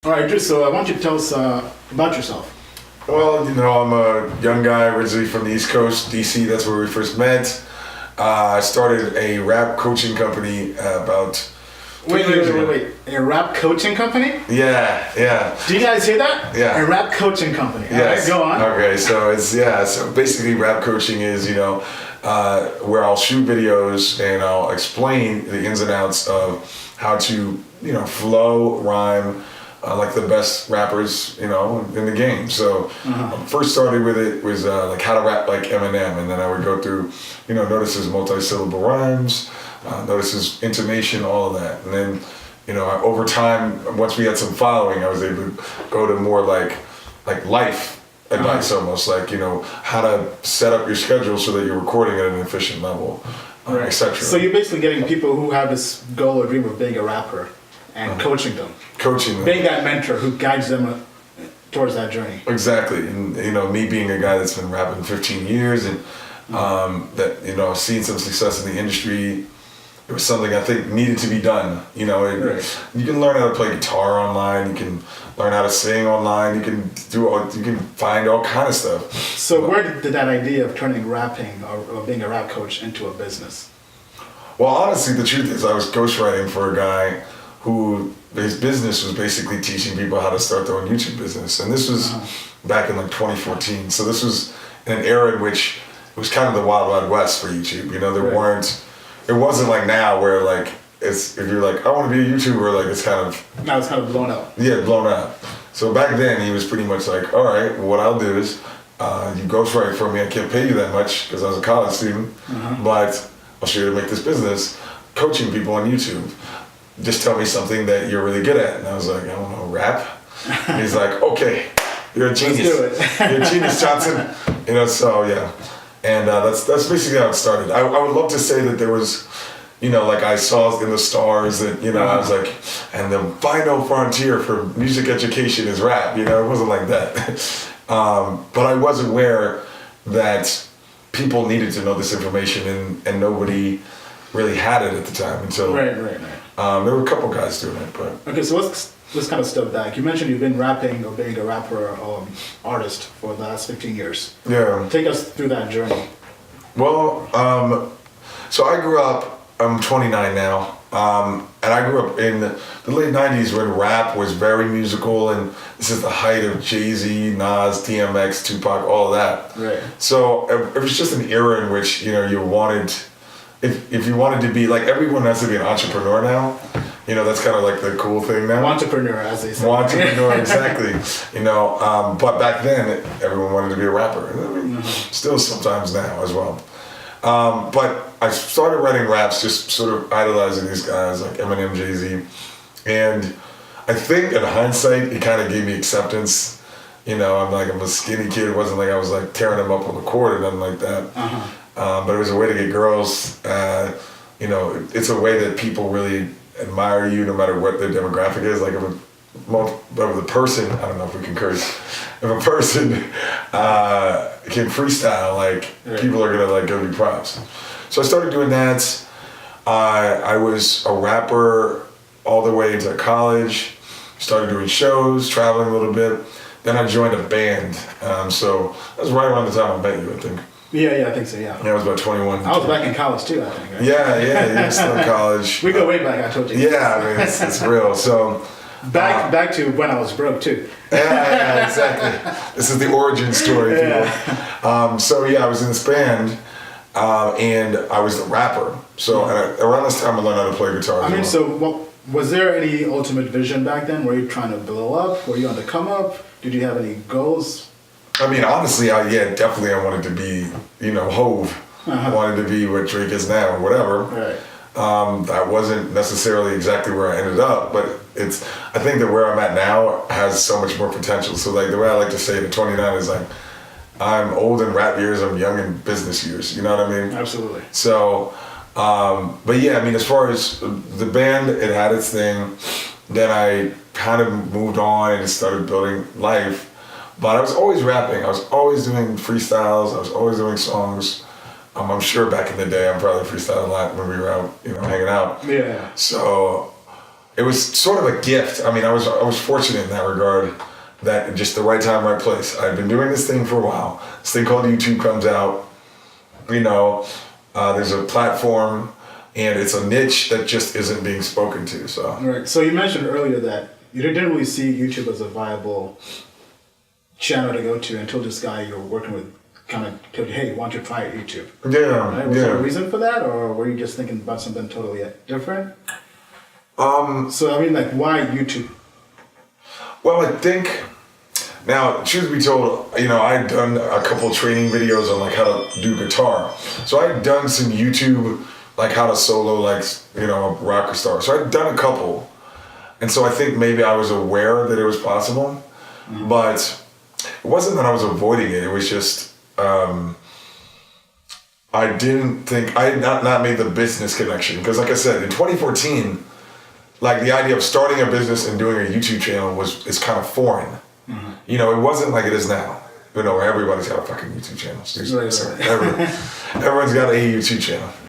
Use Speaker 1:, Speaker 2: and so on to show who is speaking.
Speaker 1: All right, Drew, so I want you to tell us about yourself.
Speaker 2: Well, I'm a young guy originally from the East Coast, DC. That's where we first met. I started a rap coaching company about 3 years ago.
Speaker 1: Wait. A rap coaching company?
Speaker 2: Yeah.
Speaker 1: Do you guys hear that?
Speaker 2: Yeah.
Speaker 1: A rap coaching company.
Speaker 2: Yes.
Speaker 1: All right, go on.
Speaker 2: Okay, so so basically rap coaching is, where I'll shoot videos and I'll explain the ins and outs of how to, flow, rhyme, like the best rappers, in the game. So first started with it was like how to rap like Eminem, and then I would go through, notice his multi-syllable rhymes, notice his intonation, all of that. And then, over time, once we had some following, I was able to go to more like life advice almost, like, how to set up your schedule so that you're recording at an efficient level, etc.
Speaker 1: So you're basically getting people who have this goal or dream of being a rapper and coaching them. Being that mentor who guides them towards that journey.
Speaker 2: Exactly. And, me being a guy that's been rapping 15 years and that, I've seen some success in the industry. It was something I think needed to be done. You can learn how to play guitar online. You can learn how to sing online. You can find all kind of stuff.
Speaker 1: So where did that idea of turning rapping or being a rap coach into a business?
Speaker 2: Well, honestly, the truth is I was ghostwriting for a guy who his business was basically teaching people how to start their own YouTube business. And this was back in like 2014. So this was in an era in which it was kind of the wild, wild west for YouTube. It wasn't like now where like, if you're like, I want to be a YouTuber, like it's kind of...
Speaker 1: Now it's kind of blown up.
Speaker 2: Yeah, blown up. So back then he was pretty much like, all right, well, what I'll do is you ghostwrite for me. I can't pay you that much because I was a college student, but I'll show you how to make this business, coaching people on YouTube. Just tell me something that you're really good at. And I was like, I don't know, rap? And he's like, okay, you're a genius.
Speaker 1: Let's do it.
Speaker 2: You're a genius, Johnson. So yeah. And that's basically how it started. I would love to say that there was, like I saw in the stars that, I was like, and the final frontier for music education is rap. It wasn't like that. But I was aware that people needed to know this information and nobody really had it at the time until...
Speaker 1: Right.
Speaker 2: There were a couple guys doing it, but...
Speaker 1: Okay, so let's kind of step back. You mentioned you've been rapping or being a rapper artist for the last 15 years.
Speaker 2: Yeah.
Speaker 1: Take us through that journey.
Speaker 2: Well, so I grew up, I'm 29 now, and I grew up in the late 90s when rap was very musical, and this is the height of Jay-Z, Nas, DMX, Tupac, all of that.
Speaker 1: Right.
Speaker 2: So it was just an era in which, you wanted... If you wanted to be, like, everyone has to be an entrepreneur now. That's kind of like the cool thing now.
Speaker 1: Entrepreneur, as they say.
Speaker 2: Entrepreneur, exactly. But back then, everyone wanted to be a rapper. Still sometimes now as well. But I started writing raps, just sort of idolizing these guys like Eminem, Jay-Z. And I think in hindsight, it kind of gave me acceptance. I'm a skinny kid. It wasn't like I was like tearing them up on the court or nothing like that. But it was a way to get girls. It's a way that people really admire you no matter what their demographic is. Like if a person, I don't know if we can curse, if a person can freestyle, like people are gonna like give you props. So I started doing that. I was a rapper all the way into college. Started doing shows, traveling a little bit. Then I joined a band. So that was right around the time I met you, I think.
Speaker 1: Yeah, I think so, yeah.
Speaker 2: Yeah, I was about 21.
Speaker 1: I was back in college too, I think. Right?
Speaker 2: Yeah, you're still in college.
Speaker 1: We go way back, I told you.
Speaker 2: Yeah, I mean, it's real. So
Speaker 1: back to when I was broke too.
Speaker 2: Yeah, exactly. This is the origin story, people. So yeah, I was in this band, and I was the rapper. So around this time, I learned how to play guitar.
Speaker 1: I mean, so was there any ultimate vision back then? Were you trying to blow up? Were you on the come up? Did you have any goals?
Speaker 2: I mean, honestly, definitely I wanted to be, Hove. I wanted to be what Drake is now or whatever.
Speaker 1: Right.
Speaker 2: That wasn't necessarily exactly where I ended up, but I think that where I'm at now has so much more potential. So like the way I like to say it at 29 is like, I'm old in rap years, I'm young in business years. You know what I mean?
Speaker 1: Absolutely.
Speaker 2: So, but yeah, I mean, as far as the band, it had its thing. Then I kind of moved on and started building life. But I was always rapping. I was always doing freestyles. I was always doing songs. I'm sure back in the day, I'm probably freestyling a lot when we were out, hanging out.
Speaker 1: Yeah.
Speaker 2: So, it was sort of a gift. I mean, I was fortunate in that regard, that just the right time, right place. I've been doing this thing for a while. This thing called YouTube comes out. You know, there's a platform, and it's a niche that just isn't being spoken to. So
Speaker 1: right. So you mentioned earlier that you didn't really see YouTube as a viable channel to go to until this guy you were working with kind of told you, hey, why don't you try YouTube?
Speaker 2: Yeah,
Speaker 1: right? Was there a reason for that, or were you just thinking about something totally different? So I mean, like, why YouTube?
Speaker 2: Well, I think, now, truth be told, you know, I'd done a couple training videos on like how to do guitar. So I'd done some YouTube, like how to solo, like, you know, a rock star. So I'd done a couple. And so I think maybe I was aware that it was possible, but it wasn't that I was avoiding it. It was just, I didn't think, I had not made the business connection. Because like I said, in 2014, like the idea of starting a business and doing a YouTube channel is kind of foreign. You know, it wasn't like it is now. You know, where everybody's got a fucking YouTube channel.
Speaker 1: Right.
Speaker 2: Everyone's got a YouTube channel.